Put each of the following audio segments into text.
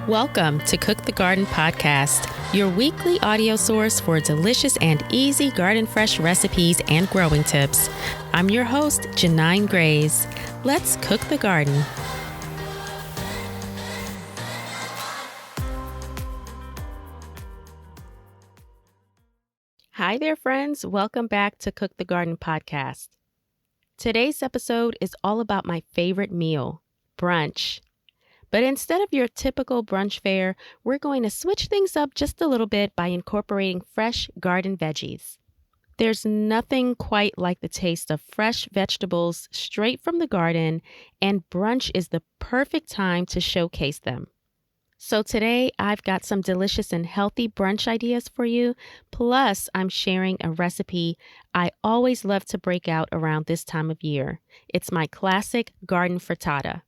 Welcome to Cook the Garden Podcast, your weekly audio source for delicious and easy garden fresh recipes and growing tips. I'm your host, Ginain. Let's cook the garden. Hi there, friends. Welcome back to Cook the Garden Podcast. Today's episode is all about my favorite meal, brunch. But instead of your typical brunch fare, we're going to switch things up just a little bit by incorporating fresh garden veggies. There's nothing quite like the taste of fresh vegetables straight from the garden, and brunch is the perfect time to showcase them. So today, I've got some delicious and healthy brunch ideas for you, plus I'm sharing a recipe I always love to break out around this time of year. It's my classic garden frittata.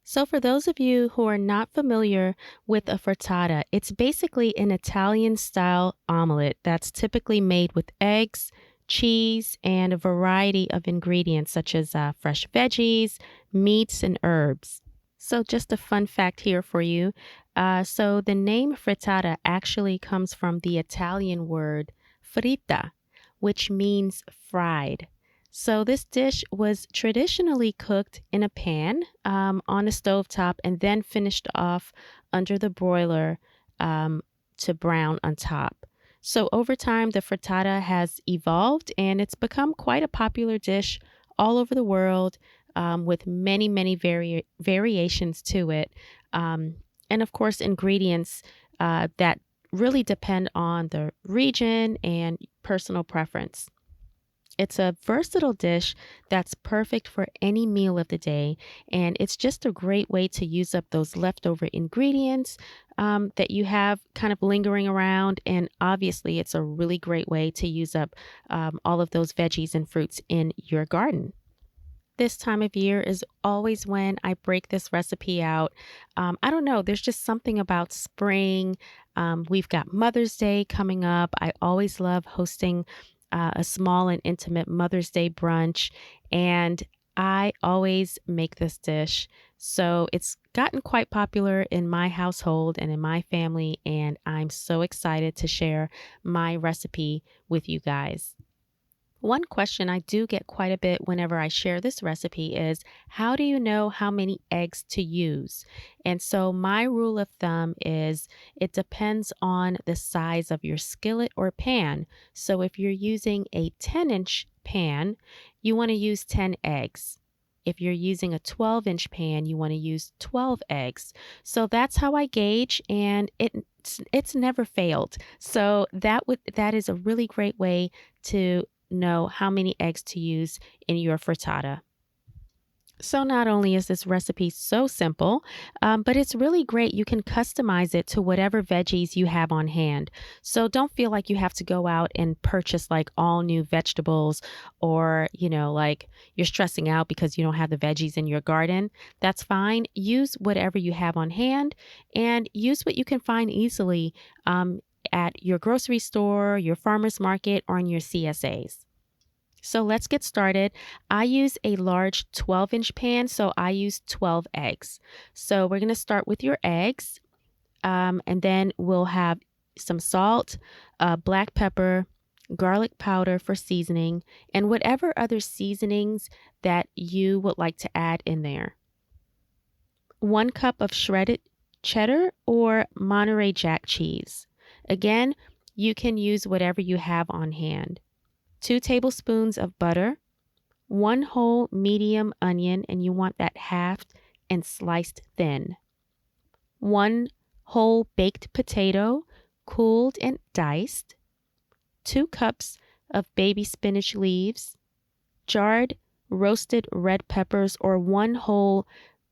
So for those of you who are not familiar with a frittata, it's basically an Italian-style omelet that's typically made with eggs, cheese, and a variety of ingredients such as fresh veggies, meats, and herbs. So just a fun fact here for you. So the name frittata actually comes from the Italian word fritta, which means fried. So this dish was traditionally cooked in a pan on a stovetop and then finished off under the broiler to brown on top. So over time, the frittata has evolved and it's become quite a popular dish all over the world with many variations to it. And of course, ingredients that really depend on the region and personal preference. It's a versatile dish that's perfect for any meal of the day, and it's just a great way to use up those leftover ingredients that you have kind of lingering around, and obviously it's a really great way to use up all of those veggies and fruits in your garden. This time of year is always when I break this recipe out. I don't know, there's just something about spring. We've got Mother's Day coming up. I always love hosting a small and intimate Mother's Day brunch, and I always make this dish. So it's gotten quite popular in my household and in my family, and I'm so excited to share my recipe with you guys. One question I do get quite a bit whenever I share this recipe is, how do you know how many eggs to use? And so my rule of thumb is it depends on the size of your skillet or pan. So if you're using a 10-inch pan, you want to use 10 eggs. If you're using a 12-inch pan, you want to use 12 eggs. So that's how I gauge, and it's never failed. So that is a really great way to know how many eggs to use in your frittata. So not only is this recipe so simple, but it's really great. You can customize it to whatever veggies you have on hand. So don't feel like you have to go out and purchase like all new vegetables, or, like you're stressing out because you don't have the veggies in your garden. That's fine. Use whatever you have on hand and use what you can find easily at your grocery store, your farmer's market, or in your CSAs. So let's get started. I use a large 12-inch pan, so I use 12 eggs. So we're going to start with your eggs, and then we'll have some salt, black pepper, garlic powder for seasoning, and whatever other seasonings that you would like to add in there. 1 cup of shredded cheddar or Monterey Jack cheese. Again, you can use whatever you have on hand. 2 tablespoons of butter, 1 whole medium onion, and you want that halved and sliced thin. 1 whole baked potato, cooled and diced. 2 cups of baby spinach leaves, jarred roasted red peppers, or 1 whole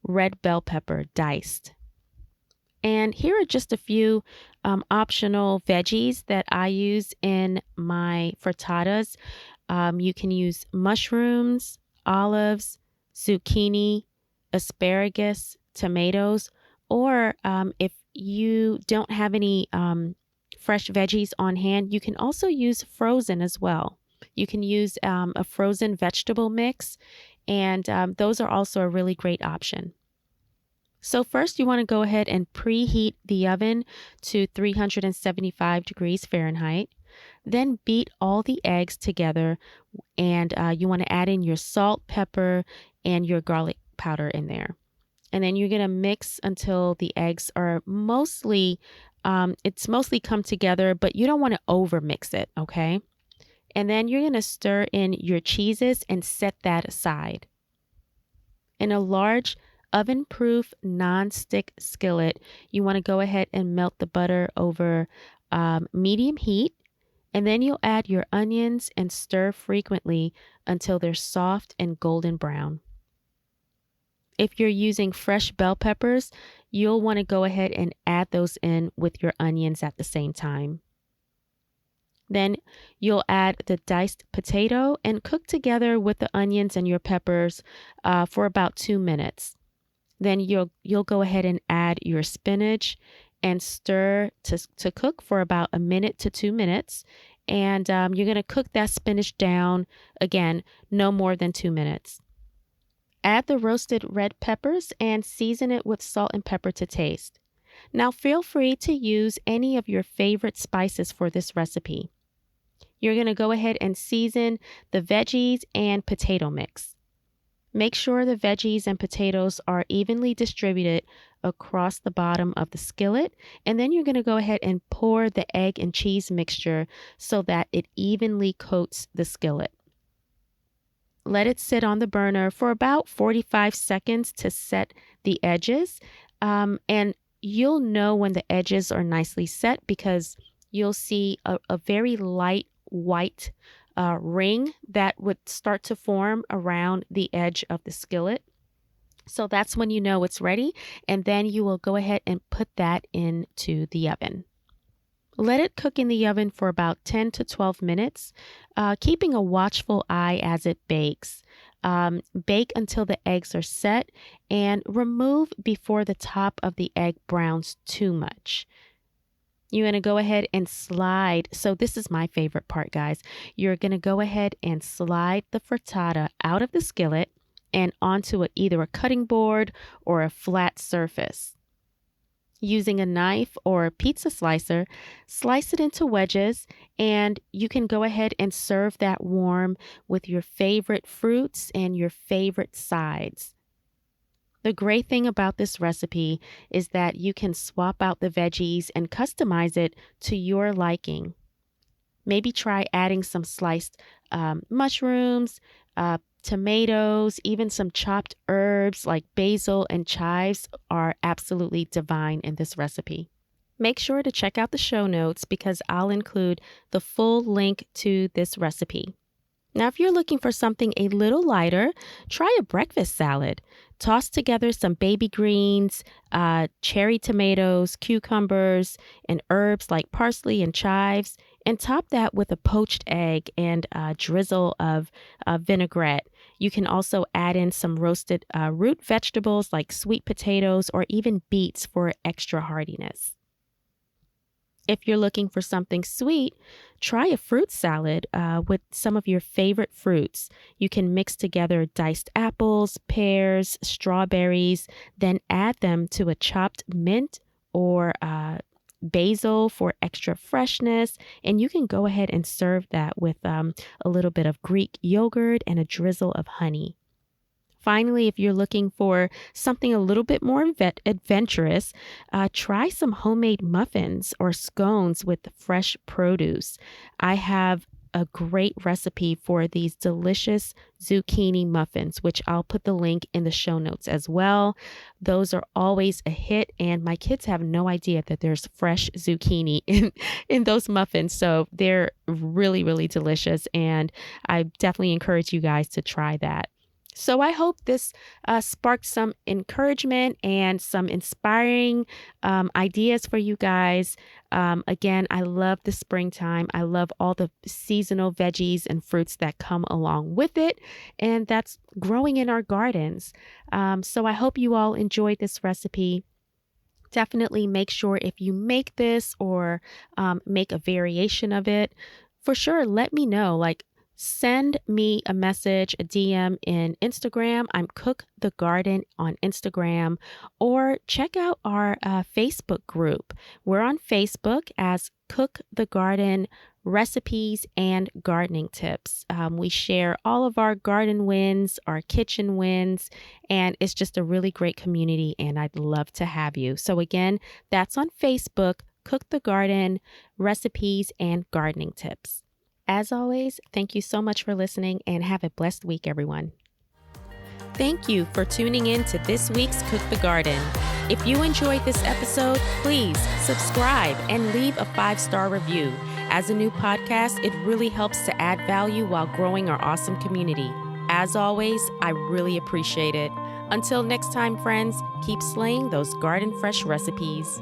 red bell pepper diced. And here are just a few optional veggies that I use in my frittatas. You can use mushrooms, olives, zucchini, asparagus, tomatoes, or if you don't have any fresh veggies on hand, you can also use frozen as well. You can use a frozen vegetable mix, and those are also a really great option. So first you want to go ahead and preheat the oven to 375 degrees Fahrenheit. Then beat all the eggs together and you want to add in your salt, pepper, and your garlic powder in there. And then you're going to mix until the eggs are it's mostly come together, but you don't want to over mix it, okay? And then you're going to stir in your cheeses and set that aside. In a large oven-proof non-stick skillet, you want to go ahead and melt the butter over medium heat. And then you'll add your onions and stir frequently until they're soft and golden brown. If you're using fresh bell peppers, you'll want to go ahead and add those in with your onions at the same time. Then you'll add the diced potato and cook together with the onions and your peppers for about 2 minutes. Then you'll go ahead and add your spinach and stir to cook for about 1 minute to 2 minutes. And you're going to cook that spinach down, again, no more than 2 minutes. Add the roasted red peppers and season it with salt and pepper to taste. Now feel free to use any of your favorite spices for this recipe. You're going to go ahead and season the veggies and potato mix. Make sure the veggies and potatoes are evenly distributed across the bottom of the skillet, and then you're going to go ahead and pour the egg and cheese mixture so that it evenly coats the skillet. Let it sit on the burner for about 45 seconds to set the edges, and you'll know when the edges are nicely set because you'll see a very light white ring that would start to form around the edge of the skillet. So that's when you know it's ready, and then you will go ahead and put that into the oven. Let it cook in the oven for about 10 to 12 minutes, keeping a watchful eye as it bakes. Bake until the eggs are set and remove before the top of the egg browns too much. You're going to go ahead and slide. So this is my favorite part, guys. You're going to go ahead and slide the frittata out of the skillet and onto either a cutting board or a flat surface. Using a knife or a pizza slicer, slice it into wedges, and you can go ahead and serve that warm with your favorite fruits and your favorite sides. The great thing about this recipe is that you can swap out the veggies and customize it to your liking. Maybe try adding some sliced mushrooms, tomatoes, even some chopped herbs like basil and chives are absolutely divine in this recipe. Make sure to check out the show notes because I'll include the full link to this recipe. Now, if you're looking for something a little lighter, try a breakfast salad. Toss together some baby greens, cherry tomatoes, cucumbers, and herbs like parsley and chives, and top that with a poached egg and a drizzle of vinaigrette. You can also add in some roasted root vegetables like sweet potatoes or even beets for extra heartiness. If you're looking for something sweet, try a fruit salad with some of your favorite fruits. You can mix together diced apples, pears, strawberries, then add them to a chopped mint or basil for extra freshness. And you can go ahead and serve that with a little bit of Greek yogurt and a drizzle of honey. Finally, if you're looking for something a little bit more adventurous, try some homemade muffins or scones with fresh produce. I have a great recipe for these delicious zucchini muffins, which I'll put the link in the show notes as well. Those are always a hit, and my kids have no idea that there's fresh zucchini in those muffins. So they're really, really delicious, and I definitely encourage you guys to try that. So I hope this sparked some encouragement and some inspiring ideas for you guys. Again, I love the springtime. I love all the seasonal veggies and fruits that come along with it, and that's growing in our gardens. So I hope you all enjoyed this recipe. Definitely make sure if you make this or make a variation of it, for sure, let me know. send me a message, a DM in Instagram. I'm Cook the Garden on Instagram, or check out our Facebook group. We're on Facebook as Cook the Garden recipes and gardening tips. We share all of our garden wins, our kitchen wins, and it's just a really great community, and I'd love to have you. So again, that's on Facebook, Cook the Garden recipes and gardening tips. As always, thank you so much for listening, and have a blessed week, everyone. Thank you for tuning in to this week's Cook the Garden. If you enjoyed this episode, please subscribe and leave a 5-star review. As a new podcast, it really helps to add value while growing our awesome community. As always, I really appreciate it. Until next time, friends, keep slaying those garden fresh recipes.